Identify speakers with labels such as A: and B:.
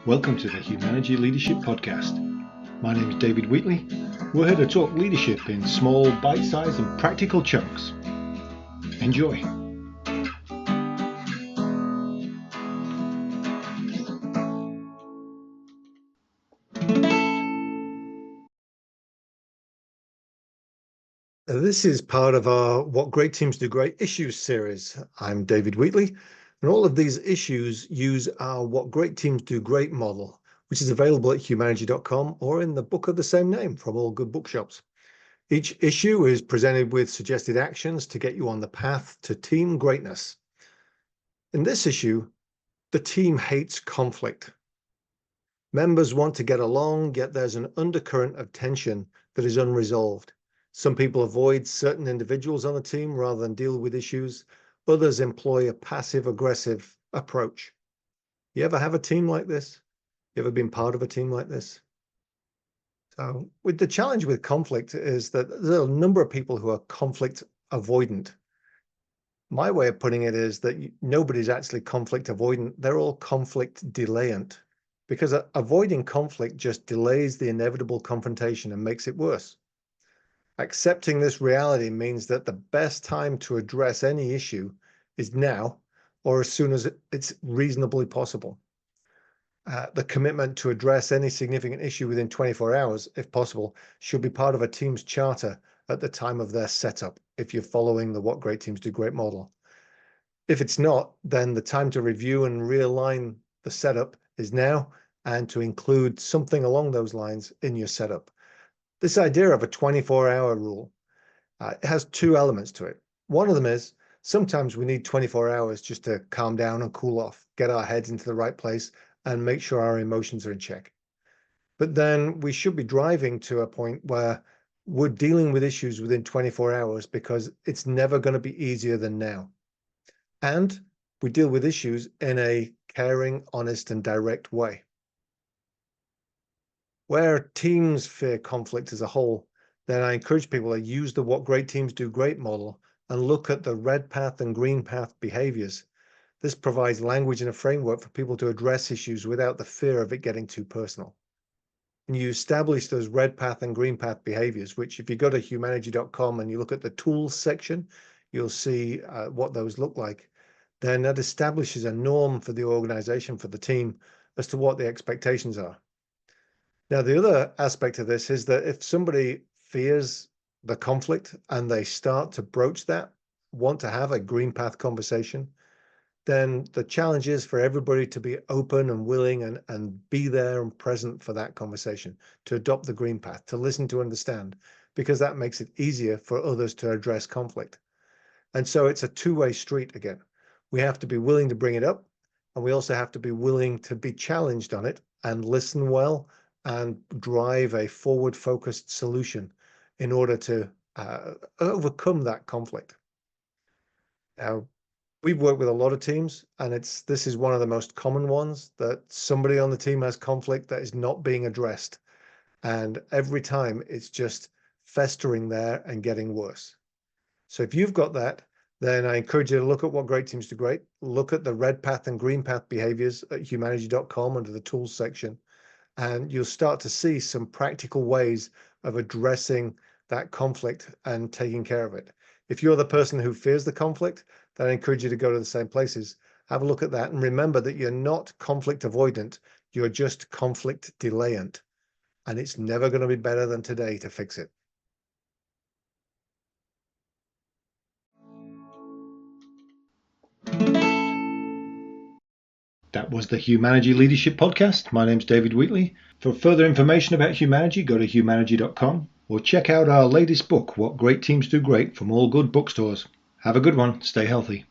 A: Welcome to the Humanity Leadership Podcast. My name is David Wheatley. We're here to talk leadership in small, bite-sized and practical chunks. Enjoy. This is part of our What Great Teams Do Great Issues series. I'm David Wheatley, and all of these issues use our What Great Teams Do Great model, which is available at humanity.com or in the book of the same name from all good bookshops. Each issue is presented with suggested actions to get you on the path to team greatness. In this issue, the team hates conflict. Members want to get along, yet there's an undercurrent of tension that is unresolved. Some people avoid certain individuals on the team rather than deal with issues. Others employ a passive-aggressive approach. You ever have a team like this? You ever been part of a team like this? So with the challenge with conflict is that there are a number of people who are conflict avoidant. My way of putting it is that nobody's actually conflict avoidant. They're all conflict delayant, because avoiding conflict just delays the inevitable confrontation and makes it worse. Accepting this reality means that the best time to address any issue is now, or as soon as it's reasonably possible. The commitment to address any significant issue within 24 hours, if possible, should be part of a team's charter at the time of their setup, if you're following the What Great Teams Do Great model. If it's not, then the time to review and realign the setup is now, and to include something along those lines in your setup. This idea of a 24-hour rule, it has two elements to it. One of them is sometimes we need 24 hours just to calm down and cool off, get our heads into the right place and make sure our emotions are in check. But then we should be driving to a point where we're dealing with issues within 24 hours because it's never going to be easier than now. And we deal with issues in a caring, honest and direct way. Where teams fear conflict as a whole, then I encourage people to use the What Great Teams Do Great model and look at the red path and green path behaviors. This provides language and a framework for people to address issues without the fear of it getting too personal. And you establish those red path and green path behaviors, which if you go to humanity.com and you look at the tools section, you'll see what those look like. Then that establishes a norm for the organization, for the team, as to what the expectations are. Now, the other aspect of this is that if somebody fears the conflict and they start to broach that, want to have a green path conversation, then the challenge is for everybody to be open and willing and be there and present for that conversation, to adopt the green path, to listen, to understand, because that makes it easier for others to address conflict. And so it's a two-way street again. We have to be willing to bring it up, and we also have to be willing to be challenged on it and listen well and drive a forward-focused solution in order to overcome that conflict. Now, we've worked with a lot of teams, and this is one of the most common ones, that somebody on the team has conflict that is not being addressed. And every time it's just festering there and getting worse. So if you've got that, then I encourage you to look at What Great Teams Do Great. Look at the red path and green path behaviors at humanity.com under the tools section. And you'll start to see some practical ways of addressing that conflict and taking care of it. If you're the person who fears the conflict, then I encourage you to go to the same places. Have a look at that and remember that you're not conflict avoidant, you're just conflict delayant. And it's never going to be better than today to fix it. That was the Humanity Leadership Podcast. My name's David Wheatley. For further information about Humanity, go to humanity.com or check out our latest book, What Great Teams Do Great, from all good bookstores. Have a good one. Stay healthy.